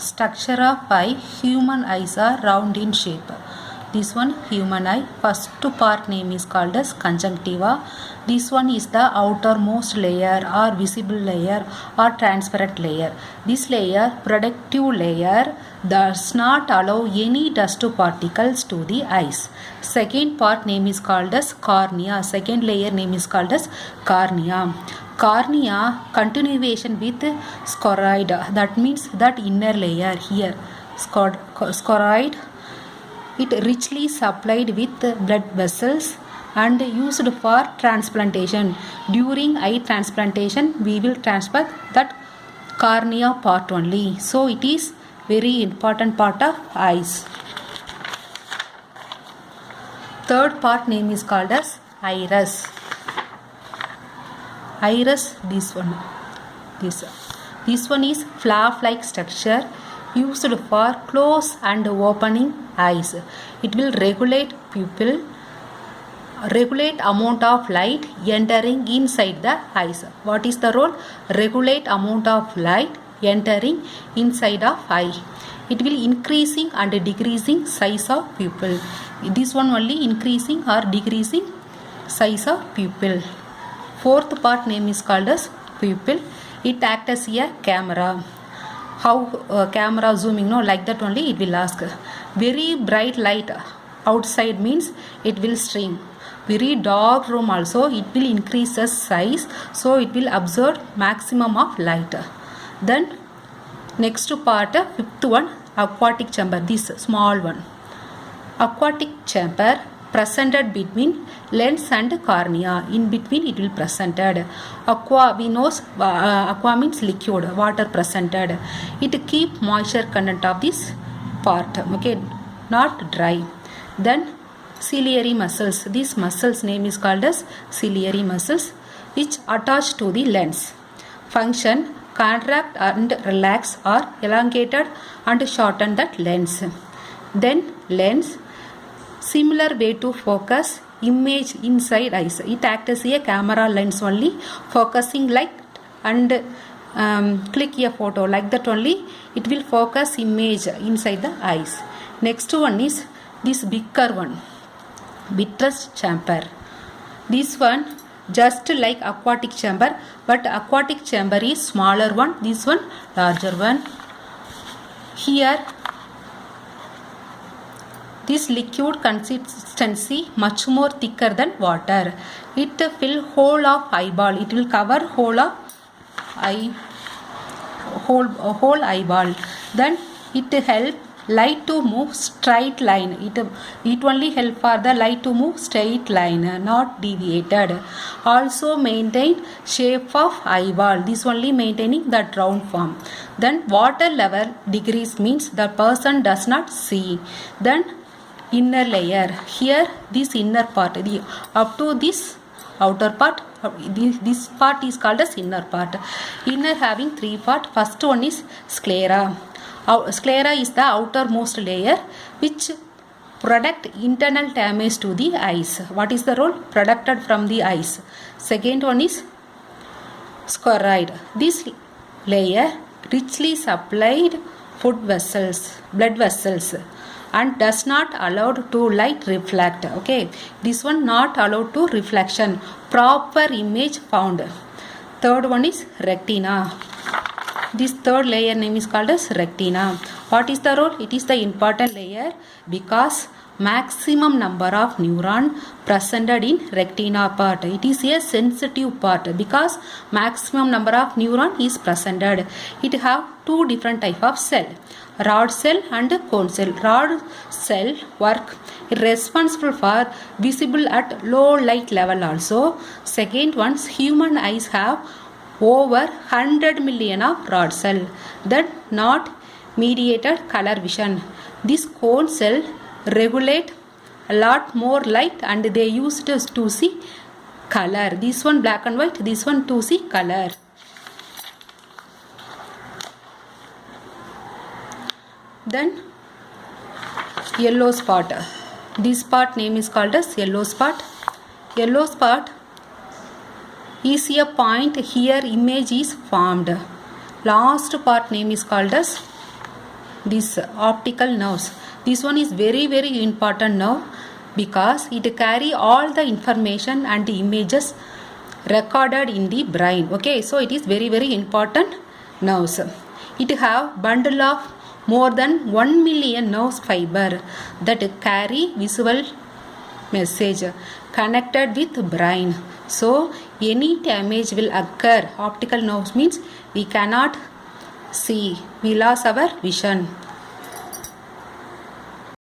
Structure of eye. Human eyes are round in shape. This one human eye. First part name is called as conjunctiva. This one is the outermost layer or visible layer or transparent layer. This layer, protective layer, does not allow any dust particles to the eyes. Second part name is called as cornea. Second layer name is called as cornea. Cornea continuation with scoroid. That means that inner layer here. Scoroid. It richly supplied with blood vessels and used for transplantation. During eye transplantation, we will transfer that cornea part only. So it is very important part of eyes. Third part name is called as iris. Iris, this one. This one is flap-like structure used for close and opening eyes. It will regulate pupil, regulate amount of light entering inside the eyes. What is the role? Regulate amount of light entering inside of eye. It will increasing and decreasing size of pupil. This one only increasing or decreasing size of pupil. Fourth part name is called as pupil. It acts as a camera. How camera zooming, no, like that only it will ask. Very bright light outside means it will stream. Very dark room also it will increase the size, so it will absorb maximum of light. Then next part, fifth one, aquatic chamber. This small one, aquatic chamber presented between lens and cornea. In between it will presented. Aqua, we know aqua means liquid, water presented. It keep moisture content of this part, okay, not dry. Then ciliary muscles. These muscles name is called as ciliary muscles, which attach to the lens. Function, contract and relax or elongated and shorten that lens. Then lens, similar way to focus image inside eyes. It acts as a camera lens only, focusing light and click a photo like that only. It will focus image inside the eyes. Next one is this bigger one, vitreous chamber. This one just like aquatic chamber, but aquatic chamber is smaller one. This one larger one. Here this liquid consistency much more thicker than water. It fill whole of eyeball. It will cover whole of whole eyeball. Then it help light to move straight line. It only help for the light to move straight line, not deviated. Also maintain shape of eyeball. This only maintaining that round form. Then water level decrease means the person does not see. Then inner layer. Here this inner part, up to this outer part, this part is called as inner part. Inner having three part. First one is sclera. Sclera is the outermost layer which protect internal damage to the eyes. What is the role? Protected from the eyes. Second one is scoroid. This layer richly supplied food vessels, blood vessels, and does not allowed to light reflect. Okay, this one not allowed to reflection. Proper image found. Third one is retina. This third layer name is called as retina. What is the role? It is the important layer because maximum number of neuron presented in retina part. It is a sensitive part because maximum number of neuron is presented. It have two different type of cell, rod cell and cone cell. Rod cell work responsible for visible at low light level also. Second ones, human eyes have over 100 million of rod cell that not mediated color vision. This cone cell regulate a lot more light and they used to see color. This one black and white, this one to see color. Then yellow spot. This part name is called as yellow spot. Yellow spot is a point here image is formed. Last part name is called as This optical nerves. This one is very important nerve because it carry all the information and images recorded in the brain. Okay, so it is very important nerves. It have bundle of more than 1 million nerve fiber that carry visual message connected with brain. So any damage will occur. Optical nerves means we cannot see, we lose our vision.